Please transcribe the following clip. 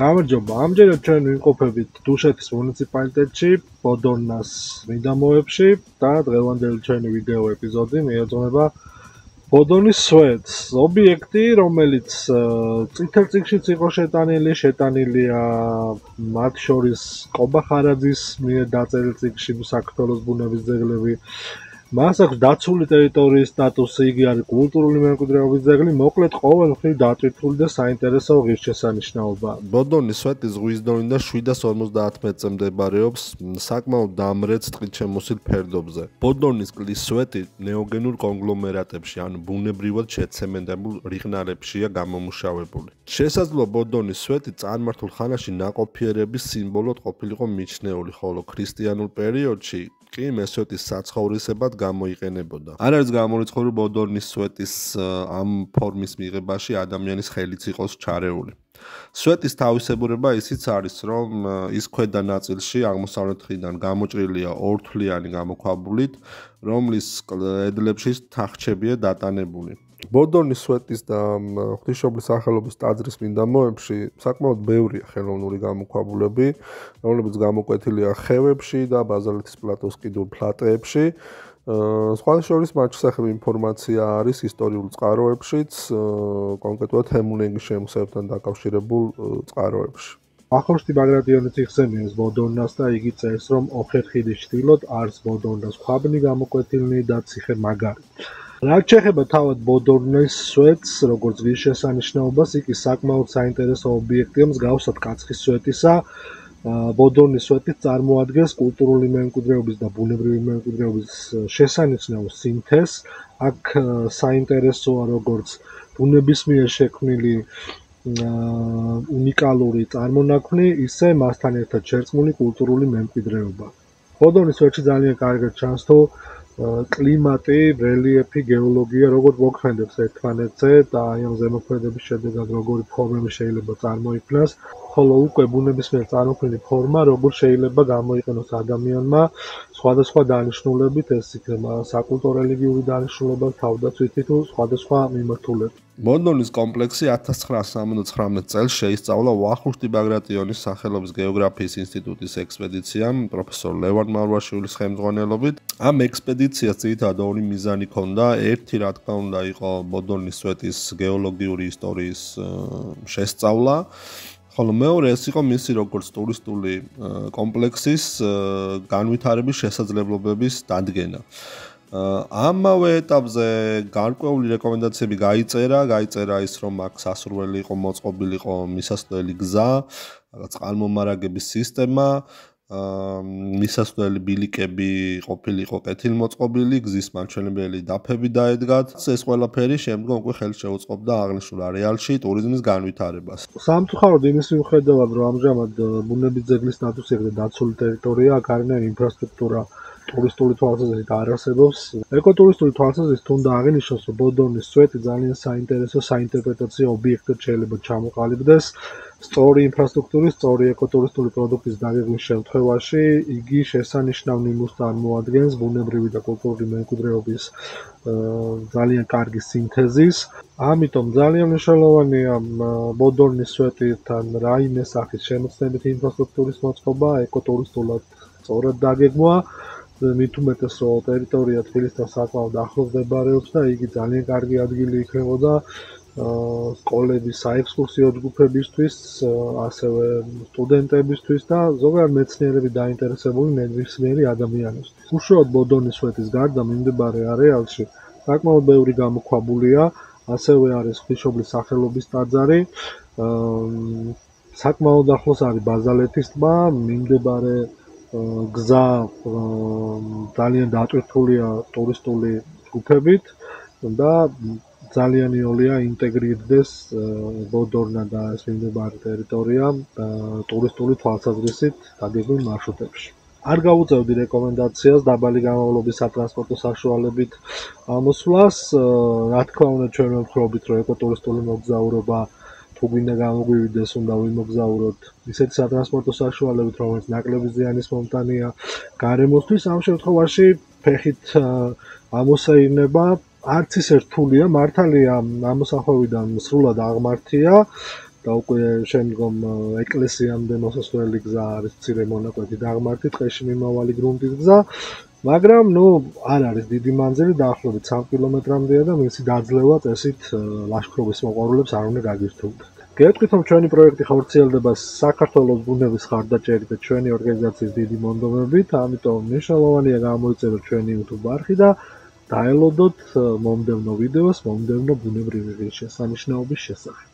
გამარჯობა. ამჯერად ჩვენ ვიმყოფებით დუშეთის მუნიციპალიტეტში, ბოდორნას მიდამოებში და დღევანდელი ჩვენი ვიდეო ეპიზოდი მიეძღვნება ბოდორნის სვეტს, ობიექტი, რომელიც წითელ წიგნშიც იყო შეტანილია მათ შორის კობა ხარაძის მიერ დაწერილ წიგნში საქართველოს ბუნების ძეგლები. მას აქვს დაცული ტერიტორიის სტატუსი, იგი არის კულტურული მემკვიდრეობის ძეგლი, მოკლედ ყოველმხრივ დატვირთული და საინტერესო ღირსშესანიშნაობა. ბოდორნის სვეტი ზღვის დონიდან 750 მეტრზე მდებარეობს საკმაოდ დამრეც ტყით შემოსილ ფერდობზე. ბოდორნის კლის სვეტი ნეოგენურ კონგლომერატებში, ანუ ბუნებრივად შეცემენტებულ რიყნარებშია გამომუშავებული. შესაძლოა ბოდორნის სვეტი წარმართულ ხანაში ნაყოფიერების სიმბოლოდ ყოფილიყო მიჩნეული, ხოლო ქრისტიანულ პერიოდში კი მესვეტის საცხოვრისებად გამოიყენებოდა. არ არის გამორიცხული ბოდორნის სვეტის ამ ფორმის მიღებაში ადამიანის ხელიც იყოს ჩარეული. სვეტის თავისებურება ისიც არის, რომ ის ქვედა ნაწილში აღმოსავლეთ მხრიდან გამოჭრილია ორთვლიანი გამოქვაბულით, რომლის კედლებში თახჩებია დატანებული. ბოდორნის სვეტის და ღვთისმშობლის სახელობის ტაძრის მიდამოებში საკმაოდ ბევრია ხელოვნური გამოქვაბულები, რომლებიც გამოკვეთილია ხევებში და ბაზალეთის პლატოს კიდურ ფლატეებში. სხვათა შორის მათ შესახებ ინფორმაცია არის ისტორიულ წყაროებშიც, კონკრეტულად ჰემულენგის შემოსევებთან დაკავშირებულ წყაროებში. ახორშტი ბაგრატიონის იხსენიებს ბოდორნას და იგი წერს, რომ ოხერხიდის ჩრდილოდ არს ბოდორნას ქვაბნი გამოკვეთილნი და ციხე მაგარი. რაც შეეხება თავად ბოდორნის სვეტს, როგორც ღირსშესანიშნაობას, იგი საკმაოდ საინტერესო ობიექტია მსგავსად კაცხის სვეტისა. ბოდორნის სვეტი წარმოადგენს კულტურული მემკვიდრეობის და ბუნებრივი მემკვიდრეობის შესანიშნავ სინთეზს. აქ საინტერესოა როგორც ბუნების მიერ შექმნილი უნიკალური წარმონაქმნი, ისე მასთან ერთად შერწყმული კულტურული მემკვიდრეობა. ბოდორნის სვეტში ძალიან კარგად ჩანს, თუ კლიმატი, რელიეფი, გეოლოგია როგორ მოქმედებს ერთმანეთზე და აი ამ ზემოქმედების შედეგად როგორი ფორმები შეიძლება წარმოიქმნას, ხოლო უკვე ბუნებისმიერ წარმოქმნილი ფორმა როგორ შეიძლება გამოიყენოს ადამიანმა სხვადასხვა დანიშნულებით, ეს იქნება საკულტო რელიგიური დანიშნულება, თავდაცვითი თუ სხვადასხვა მიმართულებით. ბოდორნის კომპლექსი 1979 წელს შეისწავლა ვახუშტი ბაგრატიონის სახელობის გეოგრაფიის ინსტიტუტის ექსპედიციამ პროფესორ ლევან მარვაშვილის ხელმძღვანელობით. ამ ექსპედიციას ძირითადად ორი მიზანი ჰქონდა. ერთი, რა თქმა უნდა, იყო ბოდორნის სვეტის გეოლოგიური ისტორიის შესწავლა, ხოლო მეორე ეს იყო მისი როგორც ტურისტული კომპლექსის განვითარების შესაძლებლობების დადგენა. ამავე ეტაპზე გარკვეული რეკომენდაციები გაიწერა ის, რომ აქ სასურველი იყო მოწყობილიყო მისასვლელი გზა, რაღაც წყალმომარაგების სისტემა, მისასვლელი ბილიკები ყოფილიყო კეთილმოწყობილი, გზის მაჩვენებელი დაფები დაედგათ. ეს ყველაფერი შემდგომ უკვე ხელს შეუწყობდა აღნიშნულ არეალში ტურიზმის განვითარებას. სამწუხაროდ იმის მიუხედავად, რომ ამჟამად ბუნების ძეგლის სტატუსი აქვს და დაცული ტერიტორია, აქ არანაირი ინფრასტრუქტურა ტურისტული თვალსაზრისით არ არსებობს. ეკოტურისტული თვალსაზრისით უნდა აღინიშნოს, რომ ბოდორნის სვეტი ძალიან საინტერესო საინტერპრეტაციო ობიექტად შეიძლება ჩამოყალიბდეს. სწორი ინფრასტრუქტურის, სწორი ეკოტურისტული პროდუქტის დაგეგმვის შემთხვევაში იგი შესანიშნავ ნიმუშს წარმოადგენს ბუნებრივი და კულტურული მემკვიდრეობის ძალიან კარგი სინთეზის. ამიტომ ძალიან მნიშვნელოვანია ბოდორნის სვეტთან რაიმე სახის შემოცნებით ინფრასტრუქტურის მოწყობა, ეკოტურისტულად სწორად დაგეგმვა. მით უმეტეს, რომ ტერიტორია თბილისთან საკმაოდ ახლოს მდებარეობს და იგი ძალიან კარგი ადგილი იქნებოდა სკოლების, საექსკურსიო ჯგუფებისთვის, ასევე სტუდენტებისთვის და ზოგადად მეცნიერები დაინტერესებული ნებისმიერი ადამიანისთვის. უშუალოდ ბოდორნის სვეტის გარდა მიმდებარე არეალში საკმაოდ ბევრი გამოქვაბულია, ასევე არის ღვთისმშობლის სახელობის ტაძარი, საკმაოდ ახლოს არის ბაზალეთის ტბა, მიმდებარე გზა ძალიან დატვირთულია ტურისტული ჯგუფებით და ძალიან იოლია ინტეგრირდეს ბოდორნა და ეს მიმდებარე ტერიტორია ტურისტული თვალსაზრისით დაგეგმილ მარშრუტებში. არ გავუწევდი რეკომენდაციას დაბალი გამავლობის სატრანსპორტო საშუალებით ამოსვლას, რა თქმა უნდა ჩვენ ვემხრობით, რომ ეკოტურისტული მოგზაურობა თუ გვინდა გამოგვივიდეს, უნდა ვიმოგზაუროთ ისეთი სატრანსპორტო საშუალებით, რომელიც ნაკლები ზიანის მომტანია გარემოსთვის. ამ შემთხვევაში ფეხით ამოსეირნება არც ისე რთულია, მართალია ამოსახვევიდან სრულად აღმართია, და უკვე შემდგომ ეკლესიამდე მოსასვლელი გზა არის მცირე მონაკვეთი დაღმართი, ტყეში მიმავალი გრუნტის გზა, მაგრამ არ არის დიდი მანძილი, დაახლოებით 3 კილომეტრამდეა და მისი დაძლევა წესით ლაშქრობის მოყვარულებს არ უნდა გაგირთულდეთ. გეტყვით, რომ ჩვენი პროექტი ხორციელდება საქართველოს ბუნების ხარდაჭერით და ჩვენი ორგანიზაციის დიდი მონდომებით, ამიტომ მნიშვნელოვანია გამოიწეროთ ჩვენი YouTube არხი და დაელოდოთ მომდევნო ვიდეოს მომდევნო ბუნებრივი ღირსშესანიშნაობის შესახებ.